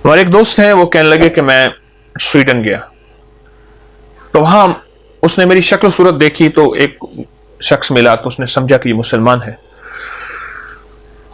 ہمارے ایک دوست ہیں، وہ کہنے لگے کہ میں سویڈن گیا تو وہاں اس نے میری شکل و صورت دیکھی تو ایک شخص ملا تو اس نے سمجھا کہ یہ مسلمان ہے،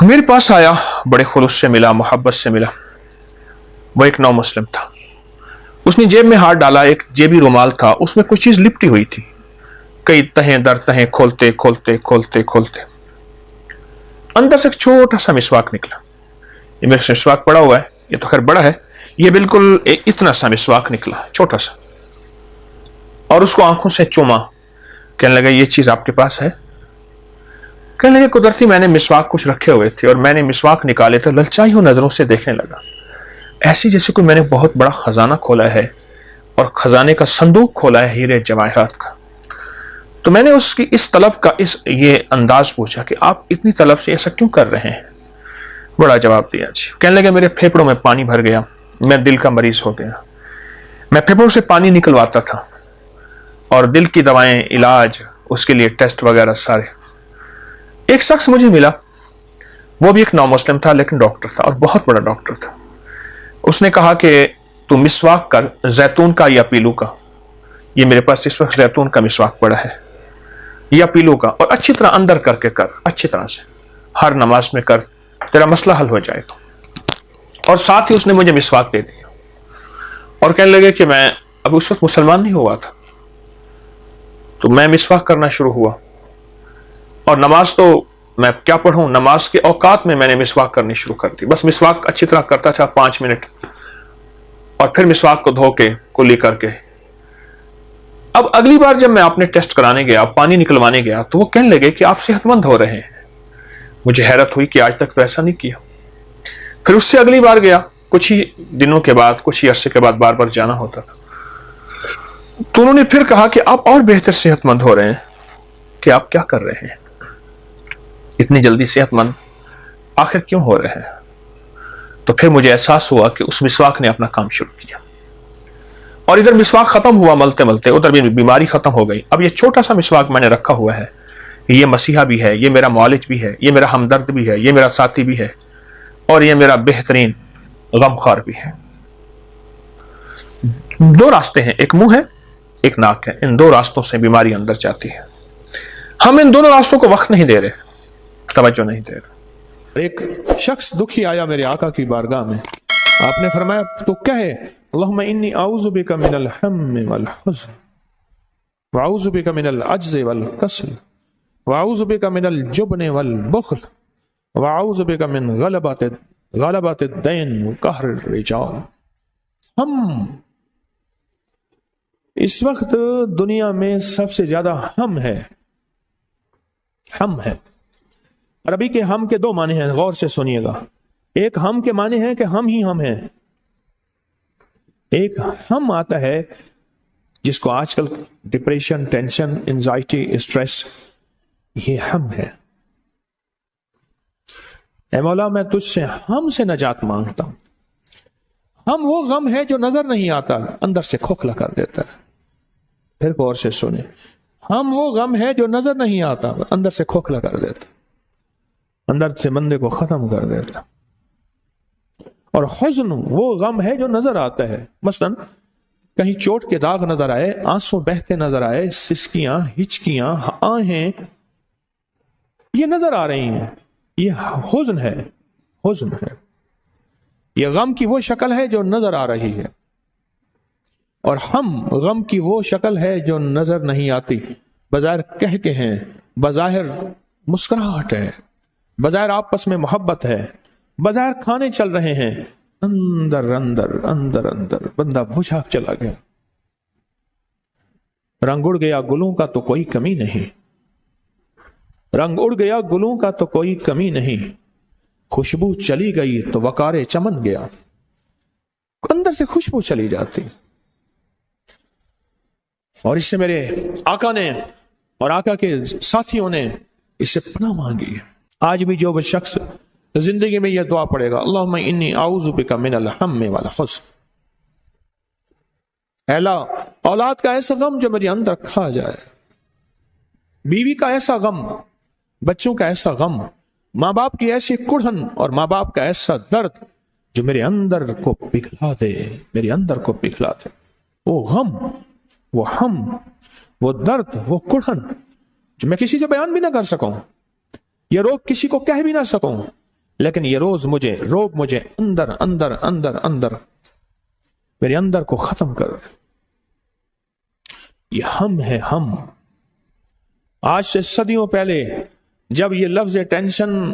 میرے پاس آیا، بڑے خلوص سے ملا، محبت سے ملا۔ وہ ایک نو مسلم تھا، اس نے جیب میں ہاتھ ڈالا، ایک جیبی رومال تھا، اس میں کچھ چیز لپٹی ہوئی تھی، کئی تہیں در تہیں کھولتے کھولتے کھولتے کھولتے اندر سے ایک چھوٹا سا مسواک نکلا۔ یہ میرے سے مسواک پڑا ہوا ہے، یہ تو خیر بڑا ہے، یہ بالکل اتنا سا مسواک نکلا، چھوٹا سا، اور اس کو آنکھوں سے چوما، کہنے لگا یہ چیز آپ کے پاس ہے؟ کہنے لگے قدرتی میں نے مسواک کچھ رکھے ہوئے تھے اور میں نے مسواک نکالے تو للچائی ہوں نظروں سے دیکھنے لگا، ایسی جیسے کوئی میں نے بہت بڑا خزانہ کھولا ہے اور خزانے کا صندوق کھولا ہے ہیرے جواہرات کا۔ تو میں نے اس کی اس طلب کا یہ انداز پوچھا کہ آپ اتنی طلب سے ایسا کیوں کر رہے ہیں؟ بڑا جواب دیا جی۔ کہنے لگے میرے پھیپڑوں میں پانی بھر گیا، میں دل کا مریض ہو گیا، میں پھیپڑوں سے پانی نکلواتا تھا اور دل کی دوائیں، علاج، اس کے لیے ٹیسٹ وغیرہ سارے۔ ایک شخص مجھے ملا، وہ بھی ایک نو مسلم تھا لیکن ڈاکٹر تھا اور بہت بڑا ڈاکٹر تھا۔ اس نے کہا کہ تو مسواک کر، زیتون کا یا پیلو کا، یہ میرے پاس اس وقت زیتون کا مسواک پڑا ہے، یا پیلو کا، اور اچھی طرح اندر کر کے کر، اچھی طرح سے ہر نماز میں کر، تیرا مسئلہ حل ہو جائے گا۔ اور ساتھ ہی اس نے مجھے مسواک دے دیا اور کہنے لگے کہ میں اب اس وقت مسلمان نہیں ہوا تھا تو میں مسواک کرنا شروع ہوا، اور نماز تو میں کیا پڑھوں، نماز کے اوقات میں نے مسواک کرنی شروع کر دی، بس مسواک اچھی طرح کرتا تھا 5 منٹ، اور پھر مسواک کو دھو کے کلی کر کے۔ اب اگلی بار جب میں اپنے ٹیسٹ کرانے گیا، پانی نکلوانے گیا، تو وہ کہنے لگے کہ آپ صحت مند ہو رہے ہیں۔ مجھے حیرت ہوئی کہ آج تک تو ایسا نہیں کیا۔ پھر اس سے اگلی بار گیا، کچھ ہی دنوں کے بعد، کچھ ہی عرصے کے بعد بار بار جانا ہوتا تھا، تو انہوں نے پھر کہا کہ آپ اور بہتر صحت مند ہو رہے ہیں، کہ آپ کیا کر رہے ہیں، اتنی جلدی صحت مند آخر کیوں ہو رہے ہیں؟ تو پھر مجھے احساس ہوا کہ اس مسواک نے اپنا کام شروع کیا، اور ادھر مسواک ختم ہوا ملتے ملتے ادھر بھی بیماری ختم ہو گئی۔ اب یہ چھوٹا سا مسواک میں نے رکھا ہوا ہے، یہ مسیحا بھی ہے، یہ میرا معالج بھی ہے، یہ میرا ہمدرد بھی ہے، یہ میرا ساتھی بھی ہے، اور یہ میرا بہترین غمخوار بھی ہے۔ 2 راستے ہیں، ایک منہ ہے ایک ناک ہے، ان 2 راستوں سے بیماری اندر جاتی ہے۔ ہم ان دونوں راستوں کو وقت نہیں دے رہے، توجہ نہیں دے رہے۔ ایک شخص دکھی آیا میرے آقا کی بارگاہ میں، آپ نے فرمایا تو کہے اللہم انی اعوذ بک من الہم والحزن واعوذ بک من العجز والکسل واعوذ بک من الجبن والبخل واعوذ بک من غلبۃ الدین وقہر الرجال۔ ہم اس وقت دنیا میں سب سے زیادہ ہم ہے، عربی کے ہم کے 2 معنی ہیں، غور سے سنیے گا۔ ایک ہم کے معنی ہے کہ ہم ہی ہم ہیں، ایک ہم آتا ہے جس کو آج کل ڈپریشن، ٹینشن، انزائٹی، اسٹریس، یہ ہم ہے۔ اے مولا میں تجھ سے ہم سے نجات مانگتا ہوں۔ ہم وہ غم ہے جو نظر نہیں آتا، اندر سے کھوکھلا کر دیتا ہے۔ پھر غور سے سنیں، ہم وہ غم ہے جو نظر نہیں آتا، اندر سے کھوکھلا کر دیتا، اندر سے بندے کو ختم کر دیتا۔ اور حزن وہ غم ہے جو نظر آتا ہے، مثلا کہیں چوٹ کے داغ نظر آئے، آنسو بہتے نظر آئے، سسکیاں، ہچکیاں، آہیں یہ نظر آ رہی ہیں، یہ حزن ہے، حزن ہے۔ یہ غم کی وہ شکل ہے جو نظر آ رہی ہے، اور ہم غم کی وہ شکل ہے جو نظر نہیں آتی۔ بظاہر کہہ کے ہیں، بظاہر مسکراہٹ ہے، بظاہر آپس میں محبت ہے، بظاہر کھانے چل رہے ہیں، اندر اندر اندر اندر بندہ بھوچھاک چلا گیا۔ رنگ اڑ گیا گلوں کا تو کوئی کمی نہیں، رنگ اڑ گیا گلوں کا تو کوئی کمی نہیں، خوشبو چلی گئی تو وقار چمن گیا۔ اندر سے خوشبو چلی جاتی، اور اس سے میرے آقا نے اور آقا کے ساتھیوں نے اس سے پناہ مانگی ہے۔ آج بھی جو شخص زندگی میں یہ دعا پڑے گا، اللہم انی اعوذ بک من الہم والحزن، اے اللہ اولاد کا ایسا غم جو میرے اندر کھا جائے، بیوی کا ایسا غم، بچوں کا ایسا غم، ماں باپ کی ایسی کڑھن اور ماں باپ کا ایسا درد جو میرے اندر کو پگھلا دے، میرے اندر کو پگھلا دے۔ وہ غم، وہ ہم، وہ درد، وہ کڑھن جو میں کسی سے بیان بھی نہ کر سکوں، یہ روگ کسی کو کہہ بھی نہ سکوں، لیکن یہ روگ مجھے اندر اندر اندر اندر میرے اندر کو ختم کر دے۔ یہ ہم ہے، ہم۔ آج سے صدیوں پہلے جب یہ لفظ ٹینشن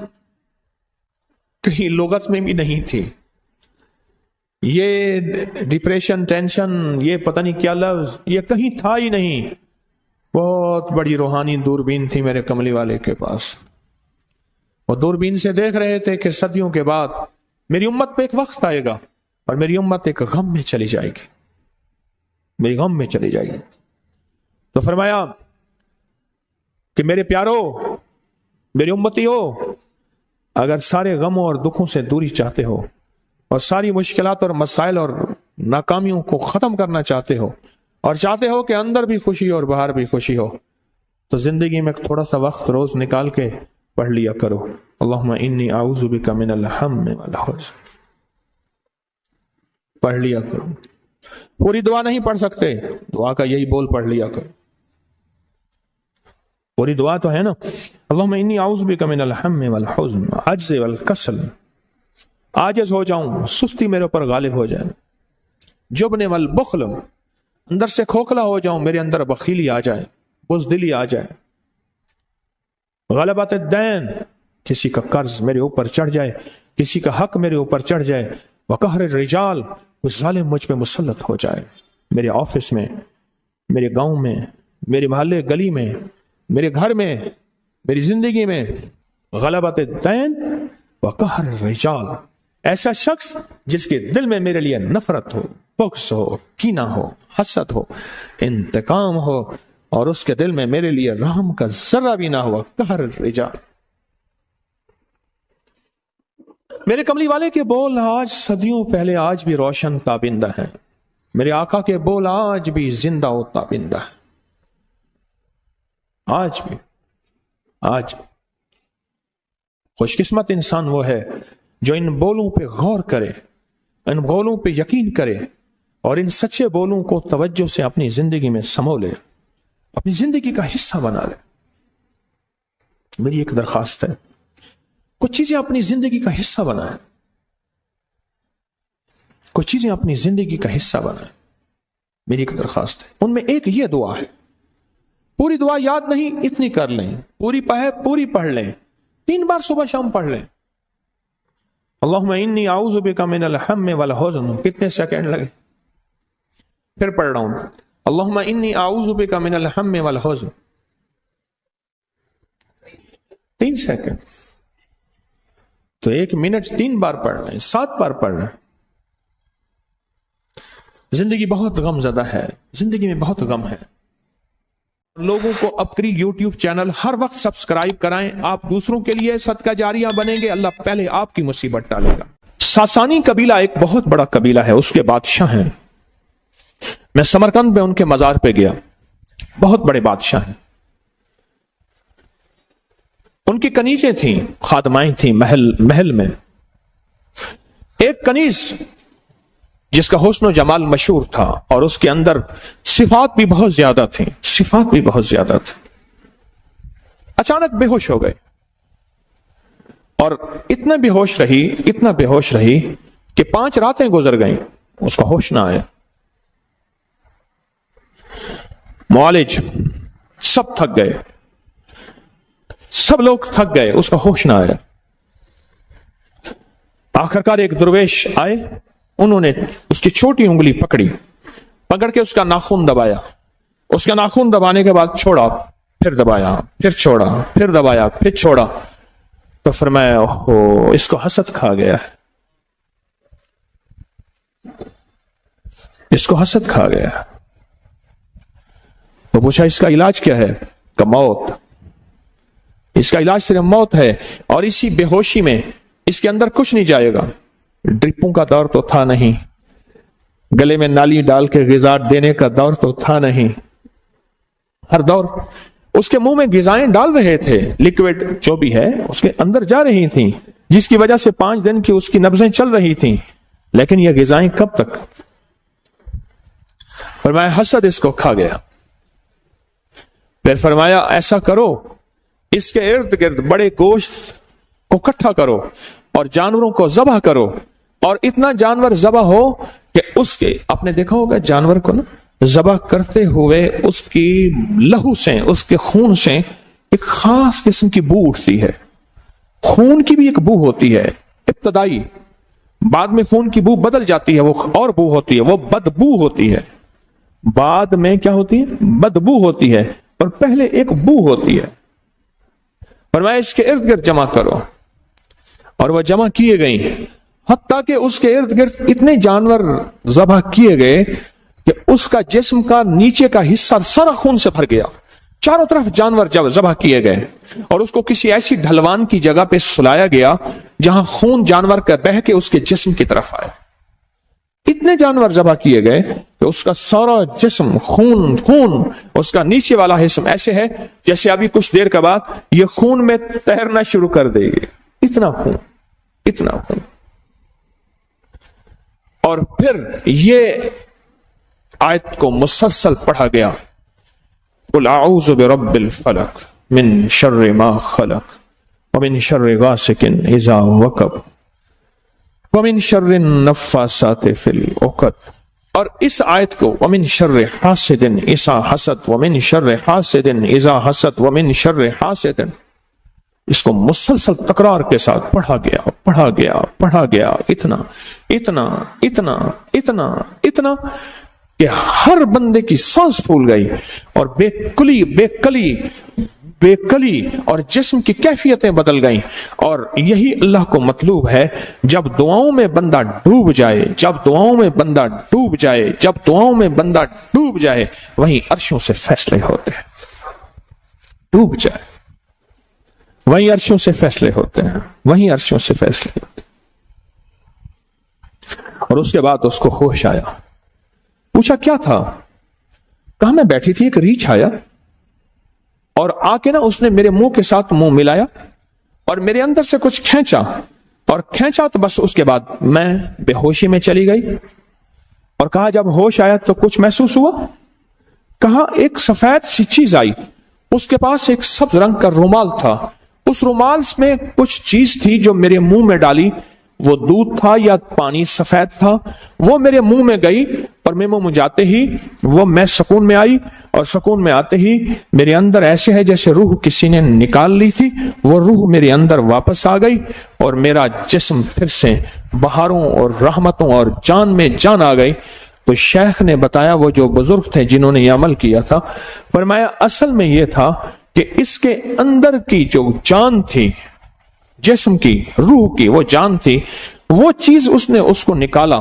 کہیں لغت میں بھی نہیں تھی، یہ ڈپریشن، ٹینشن، یہ پتہ نہیں کیا لفظ، یہ کہیں تھا ہی نہیں۔ بہت بڑی روحانی دوربین تھی میرے کملی والے کے پاس، وہ دوربین سے دیکھ رہے تھے کہ صدیوں کے بعد میری امت پہ ایک وقت آئے گا اور میری امت ایک غم میں چلی جائے گی، میری غم میں چلی جائے گی۔ تو فرمایا کہ میرے پیارو، میری امتی ہو، اگر سارے غموں اور دکھوں سے دوری چاہتے ہو اور ساری مشکلات اور مسائل اور ناکامیوں کو ختم کرنا چاہتے ہو اور چاہتے ہو کہ اندر بھی خوشی اور باہر بھی خوشی ہو، تو زندگی میں تھوڑا سا وقت روز نکال کے پڑھ لیا کرو، اللہم انی اعوذ بک من الہم والحزن۔ پڑھ لیا کرو، پوری دعا نہیں پڑھ سکتے، دعا کا یہی بول پڑھ لیا کرو، پوری دعا تو ہے نا، اللہم انی اعوذ بک من الہم والحزن عجز والکسل، عاجز ہو جاؤں، سستی میرے اوپر غالب ہو جائے، جبن والبخل، اندر سے کھوکھلا ہو جاؤں، میرے اندر بخیلی آ جائے، بزدلی آ جائے، غلبات الدین، کسی کا قرض میرے اوپر چڑھ جائے، کسی کا حق میرے اوپر چڑھ جائے، وقہر الرجال، کوئی ظالم مجھ پہ مسلط ہو جائے، میرے آفس میں، میرے گاؤں میں، میرے محلے گلی میں، میرے گھر میں، میری زندگی میں، غلبات الدین وقہر الرجال، ایسا شخص جس کے دل میں میرے لیے نفرت ہو، بغض ہو، کینہ ہو، حسد ہو، انتقام ہو، اور اس کے دل میں میرے لیے رحم کا ذرہ بھی نہ ہوا، قہر الرجال۔ میرے کملی والے کے بول آج صدیوں پہلے آج بھی روشن تابندہ ہیں، میرے آقا کے بول آج بھی زندہ و تابندہ ہیں، آج بھی۔ آج خوش قسمت انسان وہ ہے جو ان بولوں پہ غور کرے، ان بولوں پہ یقین کرے اور ان سچے بولوں کو توجہ سے اپنی زندگی میں سمو لے، اپنی زندگی کا حصہ بنا لے۔ میری ایک درخواست ہے، کچھ چیزیں اپنی زندگی کا حصہ بنائیں، کچھ چیزیں اپنی زندگی کا حصہ بنائیں، میری ایک درخواست ہے۔ ان میں ایک یہ دعا ہے، پوری دعا یاد نہیں، اتنی کر لیں، پوری پڑھ لیں، 3 بار صبح شام پڑھ لیں۔ اللہم انی اعوذ بک من الہم والحزن، کتنے سیکنڈ لگے؟ پھر پڑھ رہا ہوں، اللہم انی اعوذ بک من الہم والحزن، 3 سیکنڈ، تو 1 منٹ 3 بار پڑھ رہے ہیں، 7 بار پڑھ رہے ہیں۔ زندگی بہت غم زدہ ہے، زندگی میں بہت غم ہے۔ لوگوں کو اپنی یوٹیوب چینل ہر وقت سبسکرائب کرائیں، آپ دوسروں کے لیے صدقہ جاریہ بنیں گے، اللہ پہلے آپ کی مصیبت ٹالے گا۔ ساسانی قبیلہ ایک بہت بڑا قبیلہ ہے، اس کے بادشاہ ہیں، میں سمرقند میں ان کے مزار پہ گیا، بہت بڑے بادشاہ ہیں، ان کی کنیزیں تھیں، خادمائیں تھیں محل میں۔ ایک کنیز جس کا حسن و جمال مشہور تھا اور اس کے اندر صفات بھی بہت زیادہ تھیں، اچانک بے ہوش ہو گئے اور اتنا بے ہوش رہی کہ 5 راتیں گزر گئیں، اس کا ہوش نہ آیا۔ معالج سب تھک گئے، سب لوگ تھک گئے، اس کا ہوش نہ آیا۔ آخرکار ایک درویش آئے، انہوں نے اس کی چھوٹی انگلی پکڑ کے اس کا ناخن دبایا، اس کا ناخن دبانے کے بعد چھوڑا، پھر دبایا، پھر چھوڑا، پھر دبایا، پھر چھوڑا، تو فرمایا اوہو، اس کو حسد کھا گیا ہے، اس کو حسد کھا گیا ہے۔ تو پوچھا اس کا علاج کیا ہے؟ کہ موت، اس کا علاج صرف موت ہے، اور اسی بے ہوشی میں اس کے اندر کچھ نہیں جائے گا۔ ڈرپوں کا دور تو تھا نہیں، گلے میں نالی ڈال کے غذا دینے کا دور تو تھا نہیں، ہر دور اس کے منہ میں غذائیں ڈال رہے تھے، لیکوڈ جو بھی ہے اس کے اندر جا رہی تھیں، جس کی وجہ سے 5 دن کی اس کی نبضیں چل رہی تھیں، لیکن یہ غذائیں کب تک؟ فرمایا حسد اس کو کھا گیا۔ پھر فرمایا ایسا کرو، اس کے ارد گرد بڑے گوشت کو اکٹھا کرو اور جانوروں کو ذبح کرو، اور اتنا جانور ذبح ہو کہ اس کے، آپ نے دیکھا ہوگا جانور کو نا ذبح کرتے ہوئے اس کی لہو سے، اس کے خون سے ایک خاص قسم کی بو اٹھتی ہے۔ خون کی بھی ایک بو ہوتی ہے ابتدائی، بعد میں خون کی بو بدل جاتی ہے، وہ اور بو ہوتی ہے، وہ بدبو ہوتی ہے۔ بعد میں کیا ہوتی ہے؟ بدبو ہوتی ہے، اور پہلے ایک بو ہوتی ہے۔ فرمایا اس کے ارد گرد جمع کرو، اور وہ جمع کیے گئی، حتیٰ کہ اس کے ارد گرد اتنے جانور ذبح کیے گئے کہ اس کا جسم کا نیچے کا حصہ سارا خون سے بھر گیا۔ چاروں طرف جانور جب ذبح کیے گئے، اور اس کو کسی ایسی ڈھلوان کی جگہ پہ سلایا گیا جہاں خون جانور کا بہہ کے اس کے جسم کی طرف آئے۔ اتنے جانور ذبح کیے گئے کہ اس کا سارا جسم خون خون، اس کا نیچے والا حصہ ایسے ہے جیسے ابھی کچھ دیر کے بعد یہ خون میں تیرنا شروع کر دے گی، اتنا خون، اتنا خون۔ اور پھر یہ آیت کو مسلسل پڑھا گیا، قل اعوذ برب الفلق من شر ما خلق ومن شر غاسق اذا وقب ومن شر النفاثات فی العقد۔ اور اس آیت کو ومن شر حاسد اذا حسد ومن شر حاسد اذا حسد ومن شر حاسد، اس کو مسلسل تکرار کے ساتھ پڑھا گیا پڑھا گیا پڑھا گیا، اتنا اتنا اتنا اتنا اتنا کہ ہر بندے کی سانس پھول گئی، اور بے کلی اور جسم کی کیفیتیں بدل گئیں۔ اور یہی اللہ کو مطلوب ہے، جب دعاؤں میں بندہ ڈوب جائے، جب دعاؤں میں بندہ ڈوب جائے، جب دعاؤں میں بندہ ڈوب جائے، وہیں عرشوں سے فیصلے ہوتے ہیں۔ ڈوب جائے وہیں عرشوں سے فیصلے ہوتے ہیں، وہیں عرشوں سے فیصلے ہوتے ہیں۔ اور اس کے بعد اس کو ہوش آیا، پوچھا کیا تھا؟ کہاں میں بیٹھی تھی، ایک ریچھ آیا اور آ کے نا اس نے میرے منہ کے ساتھ منہ ملایا اور میرے اندر سے کچھ کھینچا، اور کھینچا تو بس اس کے بعد میں بے ہوشی میں چلی گئی۔ اور کہا جب ہوش آیا تو کچھ محسوس ہوا؟ کہا ایک سفید سی چیز آئی، اس کے پاس ایک سبز رنگ کا رومال تھا، اس رومال میں کچھ چیز تھی جو میرے منہ میں ڈالی، وہ دودھ تھا یا پانی سفید تھا، وہ میرے منہ میں گئی، اور میں منہ جاتے ہی وہ میں سکون میں آئی، اور سکون میں آتے ہی میرے اندر ایسے ہے جیسے روح کسی نے نکال لی تھی، وہ روح میرے اندر واپس آ گئی، اور میرا جسم پھر سے بہاروں اور رحمتوں اور جان میں جان آ گئی۔ تو شیخ نے بتایا، وہ جو بزرگ تھے جنہوں نے یہ عمل کیا تھا، فرمایا اصل میں یہ تھا کہ اس کے اندر کی جو جان تھی، جسم کی، روح کی وہ جان تھی، وہ چیز اس نے اس کو نکالا،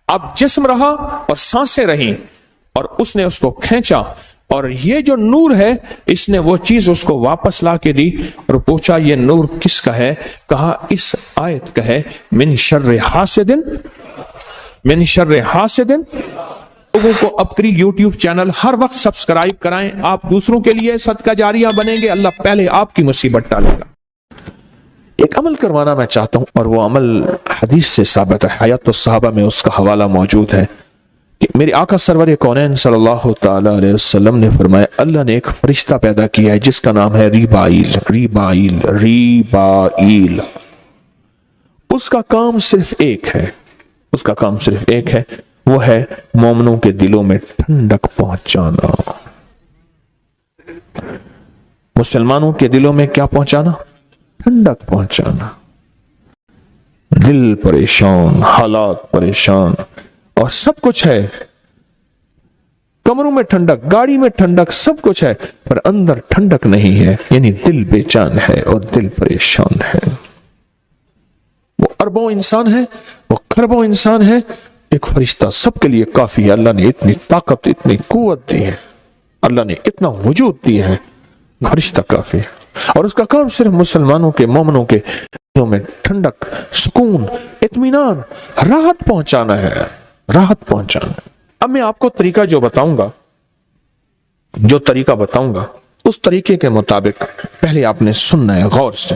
اب جسم رہا اور سانسیں رہیں، اور اس نے اس کو کھینچا، اور یہ جو نور ہے اس نے وہ چیز اس کو واپس لا کے دی۔ اور پوچھا یہ نور کس کا ہے؟ کہا اس آیت کا ہے، من شر حاسد، من شر حاسد۔ لوگوں کو اپنی یوٹیوب چینل ہر وقت سبسکرائب کرائیں، آپ دوسروں کے لیے صدقہ جاریہ بنیں گے، اللہ پہلے آپ کی مصیبت ٹالے گا۔ ایک عمل کروانا میں چاہتا ہوں، اور وہ عمل حدیث سے ثابت ہے، حیات الصحابہ میں اس کا حوالہ موجود ہے کہ میرے آقا سرور کونین صلی اللہ تعالی علیہ وسلم نے فرمایا، اللہ نے ایک فرشتہ پیدا کیا ہے جس کا نام ہے ریبائیل، ریبائیل، ریبائیل۔ اس کا کام صرف ایک ہے، اس کا کام صرف ایک ہے، وہ ہے مومنوں کے دلوں میں ٹھنڈک پہنچانا۔ مسلمانوں کے دلوں میں کیا پہنچانا؟ ٹھنڈک پہنچانا۔ دل پریشان، حالات پریشان، اور سب کچھ ہے، کمروں میں ٹھنڈک، گاڑی میں ٹھنڈک، سب کچھ ہے، پر اندر ٹھنڈک نہیں ہے، یعنی دل بے چین ہے اور دل پریشان ہے۔ وہ اربوں انسان ہے، وہ کھربوں انسان ہے، ایک فرشتہ سب کے لیے کافی ہے۔ اللہ نے اتنی طاقت، اتنی قوت دی ہے، اللہ نے اتنا وجود دیا ہے، فرشتہ کافی ہے، اور اس کا کام صرف مسلمانوں کے، مومنوں کے دلوں میں ٹھنڈک، سکون، اطمینان، راحت پہنچانا ہے، راحت پہنچانا ہے۔ اب میں آپ کو طریقہ جو بتاؤں گا، جو طریقہ بتاؤں گا، اس طریقے کے مطابق پہلے آپ نے سننا ہے غور سے۔